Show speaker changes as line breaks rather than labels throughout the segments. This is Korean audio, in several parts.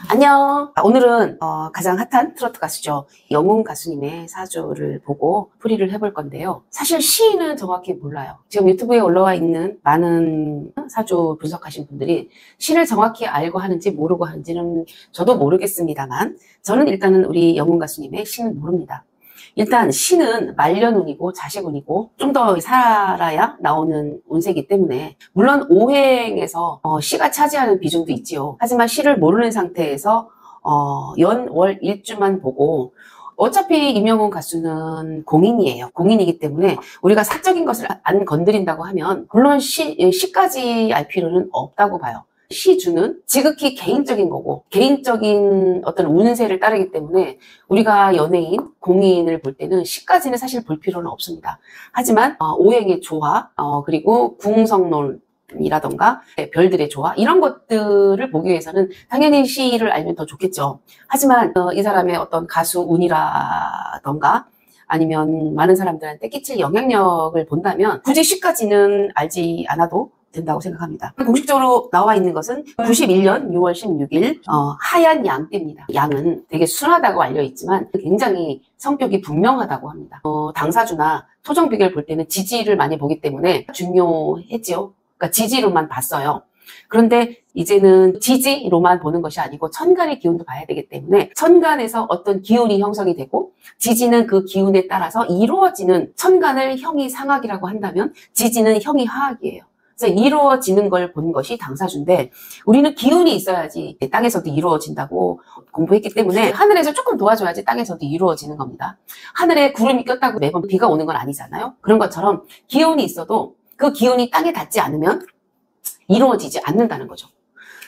안녕. 오늘은 가장 핫한 트로트 가수죠. 영웅 가수님의 사주를 보고 풀이를 해볼 건데요. 사실 시는 정확히 몰라요. 지금 유튜브에 올라와 있는 많은 사주 분석하신 분들이 시를 정확히 알고 하는지 모르고 하는지는 저도 모르겠습니다만 저는 일단은 우리 영웅 가수님의 시는 모릅니다. 일단 시는 말년운이고 자식운이고 좀 더 살아야 나오는 운세이기 때문에 물론 오행에서 시가 차지하는 비중도 있지요. 하지만 시를 모르는 상태에서 연, 월, 일주만 보고 어차피 임영웅 가수는 공인이에요. 공인이기 때문에 우리가 사적인 것을 안 건드린다고 하면 물론 시까지 알 필요는 없다고 봐요. 시주는 지극히 개인적인 거고 개인적인 어떤 운세를 따르기 때문에 우리가 연예인, 공인을 볼 때는 시까지는 사실 볼 필요는 없습니다. 하지만 오행의 조화, 그리고 궁성론이라던가 별들의 조화 이런 것들을 보기 위해서는 당연히 시를 알면 더 좋겠죠. 하지만 이 사람의 어떤 가수 운이라던가 아니면 많은 사람들한테 끼칠 영향력을 본다면 굳이 시까지는 알지 않아도 된다고 생각합니다. 공식적으로 나와 있는 것은 91년 6월 16일 하얀 양띠입니다. 양은 되게 순하다고 알려있지만 굉장히 성격이 분명하다고 합니다. 당사주나 토정 비결 볼 때는 지지를 많이 보기 때문에 중요했지요. 그러니까 지지로만 봤어요. 그런데 이제는 지지로만 보는 것이 아니고 천간의 기운도 봐야 되기 때문에 천간에서 어떤 기운이 형성이 되고 지지는 그 기운에 따라서 이루어지는 천간을 형이 상학이라고 한다면 지지는 형이 하학이에요. 그래서 이루어지는 걸 본 것이 당사주인데 우리는 기운이 있어야지 땅에서도 이루어진다고 공부했기 때문에 하늘에서 조금 도와줘야지 땅에서도 이루어지는 겁니다. 하늘에 구름이 꼈다고 매번 비가 오는 건 아니잖아요. 그런 것처럼 기운이 있어도 그 기운이 땅에 닿지 않으면 이루어지지 않는다는 거죠.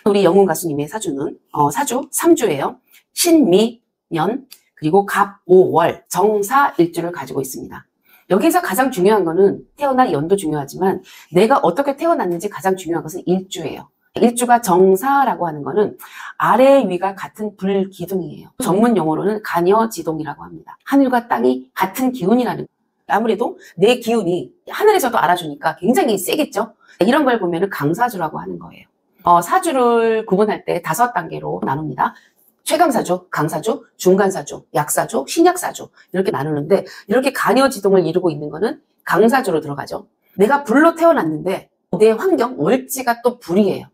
우리 영웅 가수님의 사주는 사주 3주예요. 신미년 그리고 갑오월 정사 일주를 가지고 있습니다. 여기서 가장 중요한 거는 태어난 연도 중요하지만 내가 어떻게 태어났는지 가장 중요한 것은 일주예요. 일주가 정사라고 하는 거는 아래 위가 같은 불기둥이에요. 전문 용어로는 간여지동이라고 합니다. 하늘과 땅이 같은 기운이라는 거예요. 아무래도 내 기운이 하늘에서도 알아주니까 굉장히 세겠죠. 이런 걸 보면 강사주라고 하는 거예요. 사주를 구분할 때 5단계로 나눕니다. 최강사주, 강사주, 중간사주, 약사주, 신약사주 이렇게 나누는데 이렇게 간여지동을 이루고 있는 거는 강사주로 들어가죠. 내가 불로 태어났는데 내 환경, 월지가 또 불이에요.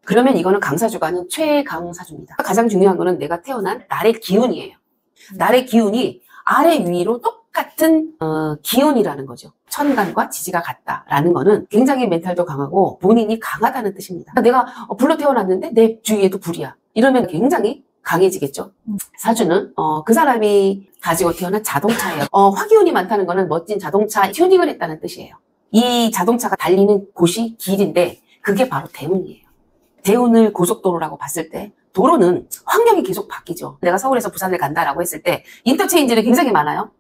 그러면 이거는 강사주가 아닌 최강사주입니다. 가장 중요한 거는 내가 태어난 날의 기운이에요. 날의 기운이 아래 위로 똑같은 기운이라는 거죠. 천간과 지지가 같다라는 거는 굉장히 멘탈도 강하고 본인이 강하다는 뜻입니다. 내가 불로 태어났는데 내 주위에도 불이야. 이러면 굉장히 강해지겠죠. 사주는 그 사람이 가지고 태어난 자동차예요. 화기운이 많다는 거는 멋진 자동차 튜닝을 했다는 뜻이에요. 이 자동차가 달리는 곳이 길인데 그게 바로 대운이에요. 대운을 고속도로라고 봤을 때 도로는 환경이 계속 바뀌죠. 내가 서울에서 부산을 간다라고 했을 때 인터체인지는 굉장히 많아요.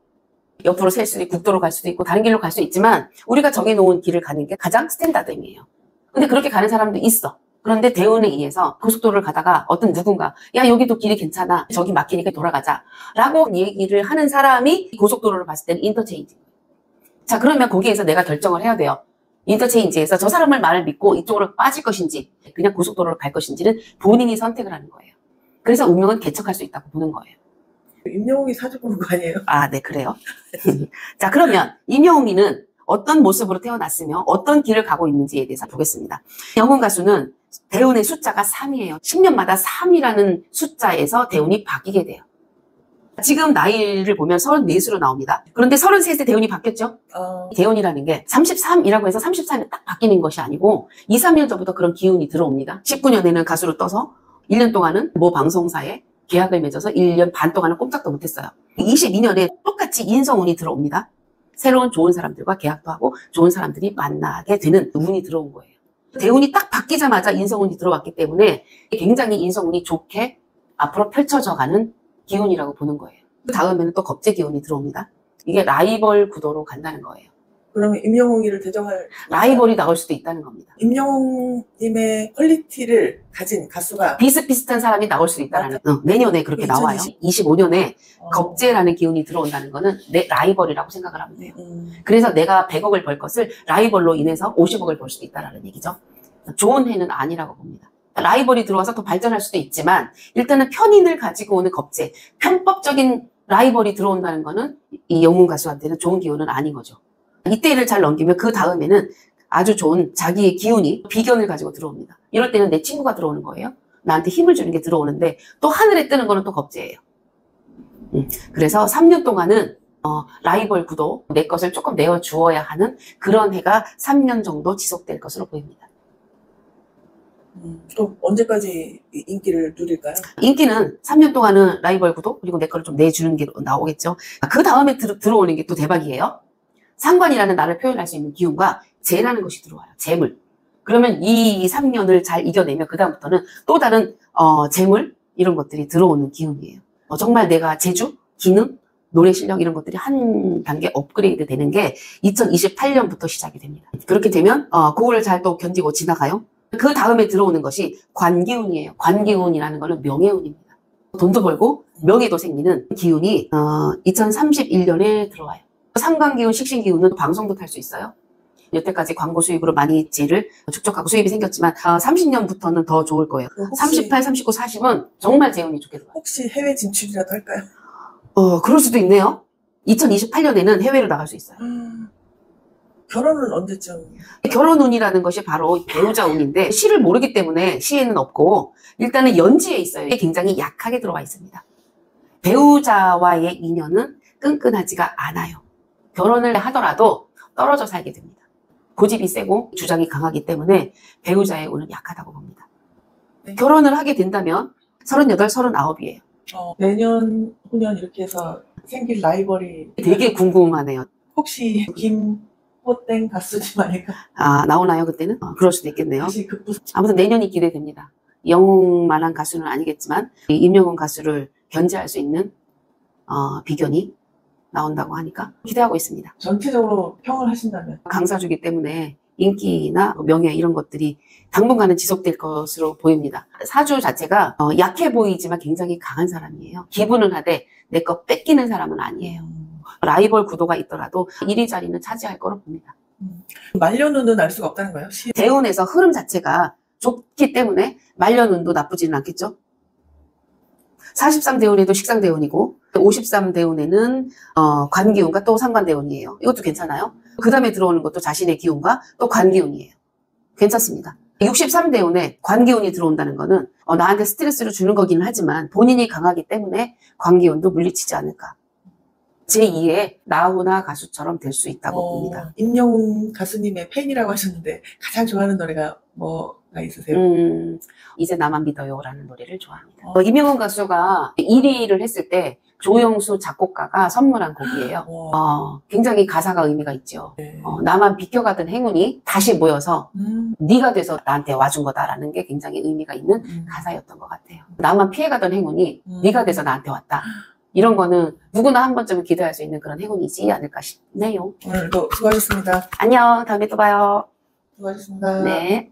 옆으로 셀 수도 있고 국도로 갈 수도 있고 다른 길로 갈 수 있지만 우리가 정해놓은 길을 가는 게 가장 스탠다드임이에요. 근데 그렇게 가는 사람도 있어. 그런데 대운에 의해서 고속도로를 가다가 어떤 누군가 야 여기도 길이 괜찮아 저기 막히니까 돌아가자 라고 얘기를 하는 사람이 고속도로를 봤을 때는 인터체인지. 자 그러면 거기에서 내가 결정을 해야 돼요. 인터체인지에서 저 사람을 말을 믿고 이쪽으로 빠질 것인지 그냥 고속도로를 갈 것인지는 본인이 선택을 하는 거예요. 그래서 운명은 개척할 수 있다고 보는 거예요.
임영웅이 사주 보는 거 아니에요?
아, 네, 그래요. 자, 그러면 임영웅이는 어떤 모습으로 태어났으며 어떤 길을 가고 있는지에 대해서 보겠습니다. 영웅 가수는 대운의 숫자가 3이에요. 10년마다 3이라는 숫자에서 대운이 바뀌게 돼요. 지금 나이를 보면 34수로 나옵니다. 그런데 33세 대운이 바뀌었죠? 대운이라는 게 33이라고 해서 33이 딱 바뀌는 것이 아니고 2, 3일 전부터 그런 기운이 들어옵니다. 19년에는 가수로 떠서 1년 동안은 모 방송사에 계약을 맺어서 1년 반 동안은 꼼짝도 못했어요. 22년에 똑같이 인성운이 들어옵니다. 새로운 좋은 사람들과 계약도 하고 좋은 사람들이 만나게 되는 운이 들어온 거예요. 대운이 딱 바뀌자마자 인성운이 들어왔기 때문에 굉장히 인성운이 좋게 앞으로 펼쳐져가는 기운이라고 보는 거예요. 그 다음에는 또 겁재 기운이 들어옵니다. 이게 라이벌 구도로 간다는 거예요.
그러면 임영웅이를 대적할
라이벌이 나올 수도 있다는 겁니다.
임영웅님의 퀄리티를 가진 가수가
비슷비슷한 사람이 나올 수도 있다는 내년에 그렇게 나와요. 25년에 겁재라는 기운이 들어온다는 거는 내 라이벌이라고 생각을 하면 돼요. 그래서 내가 100억을 벌 것을 라이벌로 인해서 50억을 벌 수도 있다는 얘기죠. 좋은 해는 아니라고 봅니다. 라이벌이 들어와서 더 발전할 수도 있지만 일단은 편인을 가지고 오는 겁제, 편법적인 라이벌이 들어온다는 거는 이 영웅 가수한테는 좋은 기운은 아닌 거죠. 이때를 잘 넘기면 그 다음에는 아주 좋은 자기의 기운이 비견을 가지고 들어옵니다. 이럴 때는 내 친구가 들어오는 거예요. 나한테 힘을 주는 게 들어오는데 또 하늘에 뜨는 거는 또 겁제예요. 그래서 3년 동안은 라이벌 구도, 내 것을 조금 내어주어야 하는 그런 해가 3년 정도 지속될 것으로 보입니다.
그럼 언제까지 인기를 누릴까요?
인기는 3년 동안은 라이벌 구도, 그리고 내 거를 좀 내주는 게 나오겠죠. 그 다음에 들어오는 게 또 대박이에요. 상관이라는 나를 표현할 수 있는 기운과 재라는 것이 들어와요. 재물. 그러면 이 3년을 잘 이겨내면 그 다음부터는 또 다른 재물 이런 것들이 들어오는 기운이에요. 정말 내가 재주, 기능, 노래 실력 이런 것들이 한 단계 업그레이드 되는 게 2028년부터 시작이 됩니다. 그렇게 되면 그거를 잘 또 견디고 지나가요. 그 다음에 들어오는 것이 관기운이에요. 관기운이라는 거는 명예운입니다. 돈도 벌고 명예도 생기는 기운이 2031년에 들어와요. 삼관기운, 식신기운은 방송도 탈 수 있어요. 여태까지 광고 수입으로 많이 지혜를 축적하고 수입이 생겼지만 30년부터는 더 좋을 거예요. 38, 39, 40은 정말 재운이 좋게 들어와요.
혹시 해외 진출이라도 할까요?
그럴 수도 있네요. 2028년에는 해외로 나갈 수 있어요.
결혼은 언제쯤?
결혼운이라는 것이 바로 배우자운인데 시를 모르기 때문에 시에는 없고 일단은 연지에 있어요. 이게 굉장히 약하게 들어와 있습니다. 배우자와의 인연은 끈끈하지가 않아요. 결혼을 하더라도 떨어져 살게 됩니다. 고집이 세고 주장이 강하기 때문에 배우자의 운은 약하다고 봅니다.
네.
결혼을 하게 된다면 38, 39이에요.
내년, 후년 이렇게 해서 생길 라이벌이
되게 궁금하네요.
혹시 김포땡 가수님 아닐까?
나오나요 그때는? 그럴 수도 있겠네요.
다시 급부.
아무튼 내년이 기대됩니다. 영웅만한 가수는 아니겠지만 임영웅 가수를 견제할 수 있는 비견이 나온다고 하니까 기대하고 있습니다.
전체적으로 평을 하신다면?
강사주기 때문에 인기나 명예 이런 것들이 당분간은 지속될 것으로 보입니다. 사주 자체가 약해 보이지만 굉장히 강한 사람이에요. 기분은 하되 내 거 뺏기는 사람은 아니에요. 라이벌 구도가 있더라도 1위 자리는 차지할 거로 봅니다.
말년운은 알 수가 없다는 거예요?
대운에서 흐름 자체가 좋기 때문에 말년운도 나쁘지는 않겠죠. 43대운에도 식상대운이고 53대운에는 관기운과 또 상관대운이에요. 이것도 괜찮아요. 그 다음에 들어오는 것도 자신의 기운과 또 관기운이에요. 괜찮습니다. 63대운에 관기운이 들어온다는 거는 나한테 스트레스를 주는 거기는 하지만 본인이 강하기 때문에 관기운도 물리치지 않을까. 제2의 나훈아 가수처럼 될 수 있다고 봅니다.
임영웅 가수님의 팬이라고 하셨는데 가장 좋아하는 노래가 뭐가 있으세요?
이제 나만 믿어요라는 노래를 좋아합니다. 임영웅 가수가 1위를 했을 때 조영수 작곡가가 선물한 곡이에요. 굉장히 가사가 의미가 있죠.
네.
나만 비껴가던 행운이 다시 모여서 네가 돼서 나한테 와준 거다라는 게 굉장히 의미가 있는 가사였던 것 같아요. 나만 피해가던 행운이 네가 돼서 나한테 왔다. 이런 거는 누구나 한 번쯤은 기대할 수 있는 그런 행운이지 않을까 싶네요.
오늘도 수고하셨습니다.
안녕. 다음에 또 봐요.
수고하셨습니다.
네.